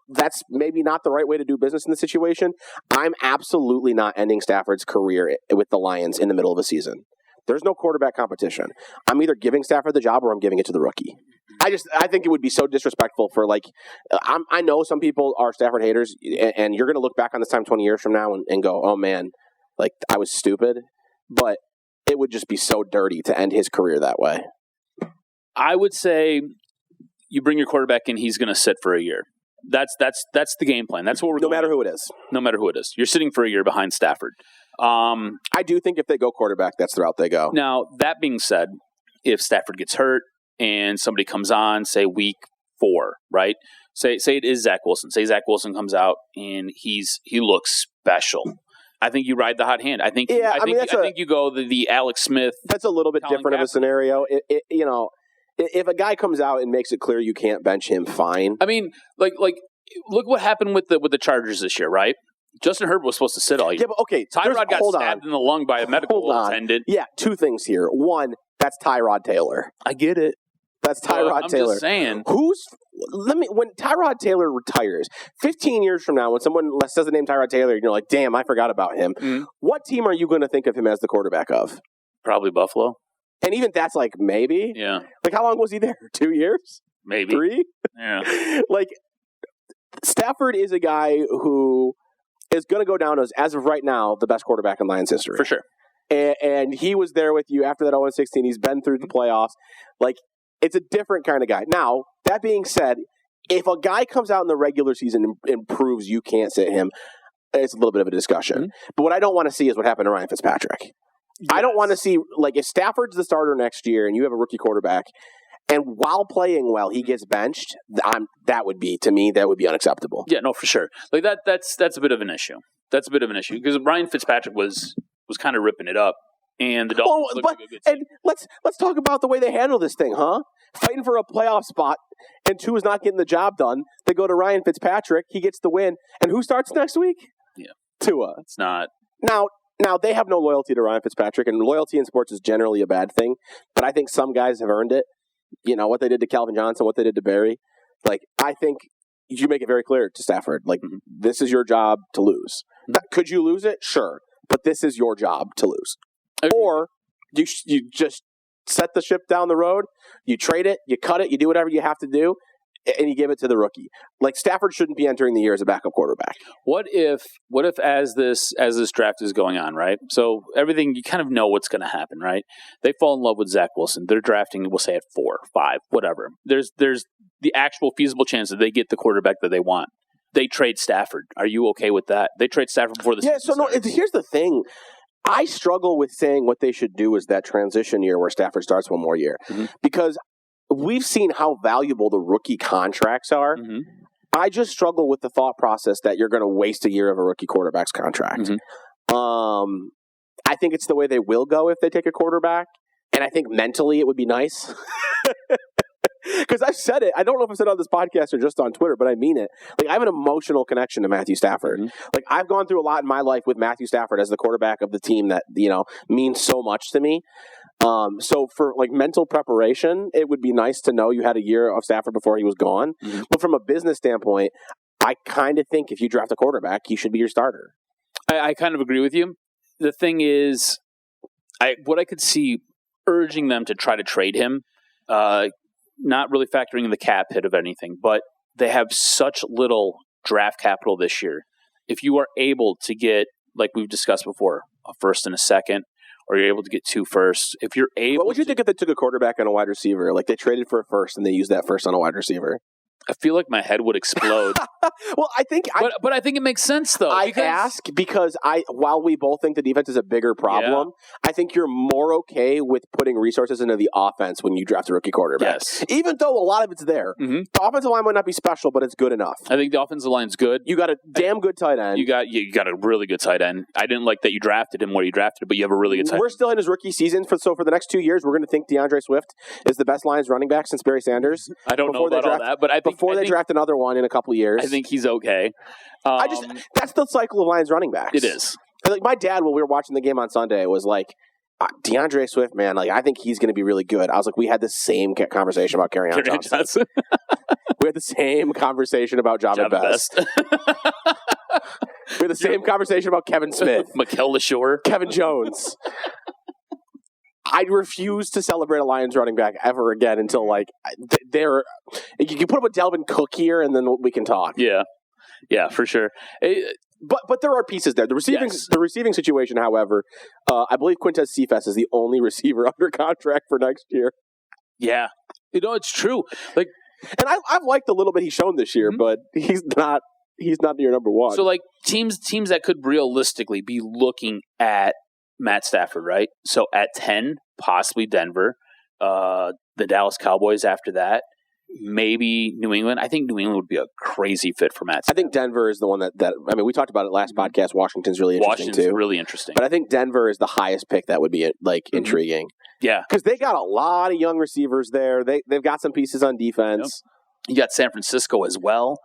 That's maybe not the right way to do business in this situation. I'm absolutely not ending Stafford's career with the Lions in the middle of a season. There's no quarterback competition. I'm either giving Stafford the job or I'm giving it to the rookie. I think it would be so disrespectful for I know some people are Stafford haters, and you're going to look back on this time 20 years from now and go, oh man, I was stupid, but it would just be so dirty to end his career that way. I would say you bring your quarterback in, he's going to sit for a year. That's the game plan. That's what we're No matter who it is. No matter who it is. You're sitting for a year behind Stafford. I do think if they go quarterback, that's the route they go. Now, that being said, if Stafford gets hurt and somebody comes on, say week 4, right? Say it is Zach Wilson. Say Zach Wilson comes out and he looks special. I think you ride the hot hand. I think you go the Alex Smith. That's a little bit Colin different of a scenario. If a guy comes out and makes it clear you can't bench him, fine. I mean, like look what happened with the Chargers this year, right? Justin Herbert was supposed to sit all year. Yeah, but okay. Tyrod got stabbed in the lung by a medical attendant. Yeah, two things here. One, that's Tyrod Taylor. I get it. That's Tyrod Taylor. I'm just saying. When Tyrod Taylor retires, 15 years from now, when someone says the name Tyrod Taylor, and you're like, damn, I forgot about him. Mm-hmm. What team are you going to think of him as the quarterback of? Probably Buffalo. And even that's like maybe. Yeah. Like how long was he there? 2 years? Maybe. 3? Yeah. Like Stafford is a guy who is going to go down as of right now, the best quarterback in Lions history. For sure. And he was there with you after that 0-16. He's been through the playoffs. Like, it's a different kind of guy. Now, that being said, if a guy comes out in the regular season and proves you can't sit him, it's a little bit of a discussion. Mm-hmm. But what I don't want to see is what happened to Ryan Fitzpatrick. Yes. I don't want to see, like, if Stafford's the starter next year and you have a rookie quarterback, and while playing well, he gets benched, that would be unacceptable. Yeah, no, for sure. Like, that's a bit of an issue. That's a bit of an issue because Ryan Fitzpatrick was kind of ripping it up. And the Dolphins look like a good team. And let's talk about the way they handle this thing, huh? Fighting for a playoff spot, and Tua is not getting the job done. They go to Ryan Fitzpatrick. He gets the win. And who starts next week? Yeah. Tua. It's not. Now, they have no loyalty to Ryan Fitzpatrick, and loyalty in sports is generally a bad thing. But I think some guys have earned it. You know, what they did to Calvin Johnson, what they did to Barry. Like, I think you make it very clear to Stafford, like, this is your job to lose. Could you lose it? Sure. But this is your job to lose. Or you just set the ship down the road, you trade it, you cut it, you do whatever you have to do, and you give it to the rookie. Like, Stafford shouldn't be entering the year as a backup quarterback. What if as this draft is going on, right? So everything, you kind of know what's going to happen, right? They fall in love with Zach Wilson. They're drafting, we'll say at 4, 5, whatever. There's the actual feasible chance that they get the quarterback that they want. They trade Stafford. Are you okay with that? They trade Stafford before the season starts. Here's the thing. I struggle with saying what they should do is that transition year where Stafford starts one more year. Mm-hmm. Because we've seen how valuable the rookie contracts are. Mm-hmm. I just struggle with the thought process that you're going to waste a year of a rookie quarterback's contract. Mm-hmm. I think it's the way they will go if they take a quarterback. And I think mentally it would be nice. Because I've said it. I don't know if I said it on this podcast or just on Twitter, but I mean it. Like, I have an emotional connection to Matthew Stafford. Mm-hmm. Like, I've gone through a lot in my life with Matthew Stafford as the quarterback of the team that, means so much to me. So for, like, mental preparation, it would be nice to know you had a year of Stafford before he was gone. Mm-hmm. But from a business standpoint, I kind of think if you draft a quarterback, he should be your starter. I kind of agree with you. The thing is, what I could see urging them to try to trade him, not really factoring in the cap hit of anything, but they have such little draft capital this year. If you are able to get, like we've discussed before, a first and a second, or you're able to get 2 firsts, if you're able, what would you think if they took a quarterback and a wide receiver? Like, they traded for a first and they used that first on a wide receiver. I feel like my head would explode. Well, I think, but I think it makes sense though. I ask because while we both think the defense is a bigger problem, I think you're more okay with putting resources into the offense when you draft a rookie quarterback. Yes. Even though a lot of it's there, the offensive line might not be special, but it's good enough. I think the offensive line's good. You got a damn good tight end. You got a really good tight end. I didn't like that you drafted him where you drafted him, but you have a really good tight end. We're still in his rookie season, so for the next 2 years, we're going to think DeAndre Swift is the best Lions running back since Barry Sanders. I don't know about all that, but I think before they draft another one in a couple of years, I think he's okay. That's the cycle of Lions running backs. It is. Like, my dad, when we were watching the game on Sunday, was like, DeAndre Swift, man, like, I think he's going to be really good. I was like, we had the same conversation about Kerryon Johnson. We had the same conversation about Java Best. We had the same conversation about Kevin Smith. Mikael LaShore. Kevin Jones. I refuse to celebrate a Lions running back ever again until, like, they're. You can put up a Dalvin Cook here, and then we can talk. Yeah, for sure. But there are pieces there. The receiving situation, however, I believe Quintez Cephas is the only receiver under contract for next year. Yeah, it's true. Like, and I've liked a little bit he's shown this year, but he's not your number one. So, like, teams that could realistically be looking at Matt Stafford, right? So at 10, possibly Denver, the Dallas Cowboys after that. maybe New England. I think New England would be a crazy fit for Matt I think Denver is the one that I mean, we talked about it last podcast. Washington's really interesting Washington's too. really interesting. But I think Denver is the highest pick that would be intriguing. Yeah. Because they got a lot of young receivers there. They've got some pieces on defense. Yep. You got San Francisco as well.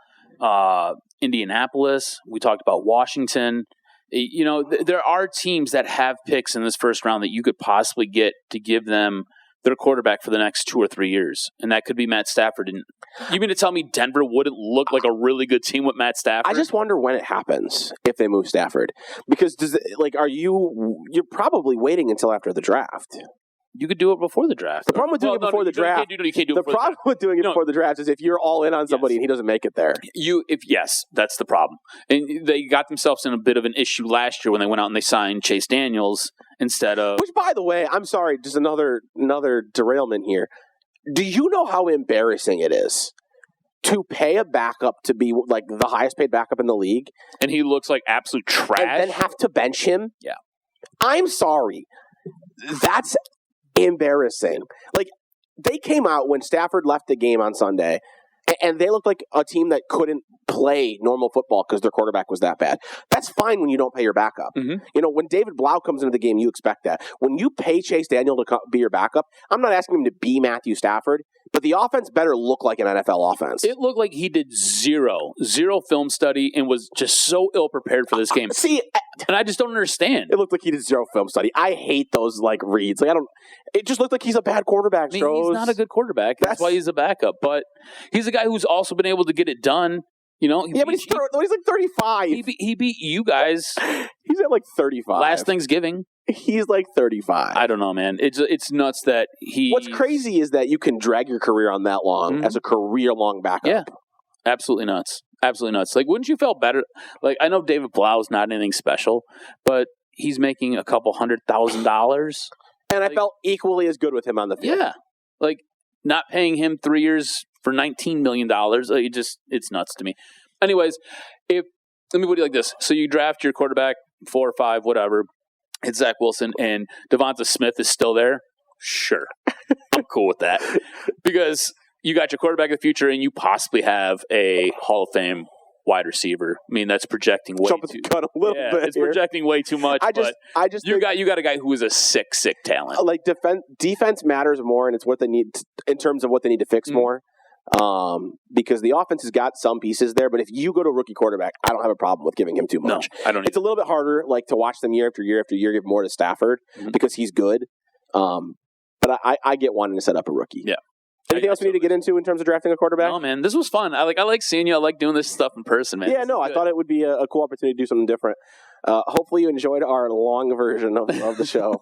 Indianapolis. We talked about Washington. You know, there are teams that have picks in this first round that you could possibly get to give them their quarterback for the next 2 or 3 years. And that could be Matt Stafford. And you mean to tell me Denver wouldn't look like a really good team with Matt Stafford? I just wonder when it happens if they move Stafford. Because you're probably waiting until after the draft. You could do it before the draft. The problem with doing it before the draft. You can't do it the problem with doing it before the draft is if you're all in on somebody and he doesn't make it there. Yes, that's the problem. And they got themselves in a bit of an issue last year when they went out and they signed Chase Daniels instead of. Which, by the way, I'm sorry, just another derailment here. Do you know how embarrassing it is to pay a backup to be like the highest paid backup in the league, and he looks like absolute trash, and then have to bench him? Yeah, I'm sorry. That's embarrassing. Like, they came out when Stafford left the game on Sunday, and they looked like a team that couldn't play normal football because their quarterback was that bad. That's fine when you don't pay your backup. Mm-hmm. You know, when David Blau comes into the game, you expect that. When you pay Chase Daniel to be your backup, I'm not asking him to be Matthew Stafford, but the offense better look like an NFL offense. It looked like he did zero film study and was just so ill-prepared for this game. And I just don't understand. It looked like he did zero film study. I hate those reads. It just looked like he's a bad quarterback, Stroz. I mean, he's not a good quarterback. That's why he's a backup. But he's a guy who's also been able to get it done. You know, but he's like 35. He beat you guys. He's at 35. Last Thanksgiving. He's 35. I don't know, man. It's nuts that he. What's crazy is that you can drag your career on that long as a career-long backup. Yeah, absolutely nuts. Absolutely nuts. Wouldn't you feel better? I know David Blau's not anything special, but he's making a couple $100,000. And I felt equally as good with him on the field. Yeah. Not paying him 3 years for $19 million. It's nuts to me. Anyways, let me put it like this. So you draft your quarterback 4 or 5, whatever. It's Zach Wilson, and Devonta Smith is still there. Sure. I'm cool with that. Because you got your quarterback of the future, and you possibly have a Hall of Fame wide receiver. I mean, that's projecting way too cut a little bit. It's projecting way too much. You got a guy who is a sick talent. Defense matters more, and it's what they need in terms of what they need to fix more. Because the offense has got some pieces there, but if you go to a rookie quarterback, I don't have a problem with giving him too much. No, I don't. It's a little bit harder, to watch them year after year after year, give more to Stafford because he's good. But I get wanting to set up a rookie. Yeah. Anything else we need to get into in terms of drafting a quarterback? No, man. This was fun. I like seeing you. I like doing this stuff in person, man. Yeah, no, I thought it would be a cool opportunity to do something different. Hopefully you enjoyed our long version of the show.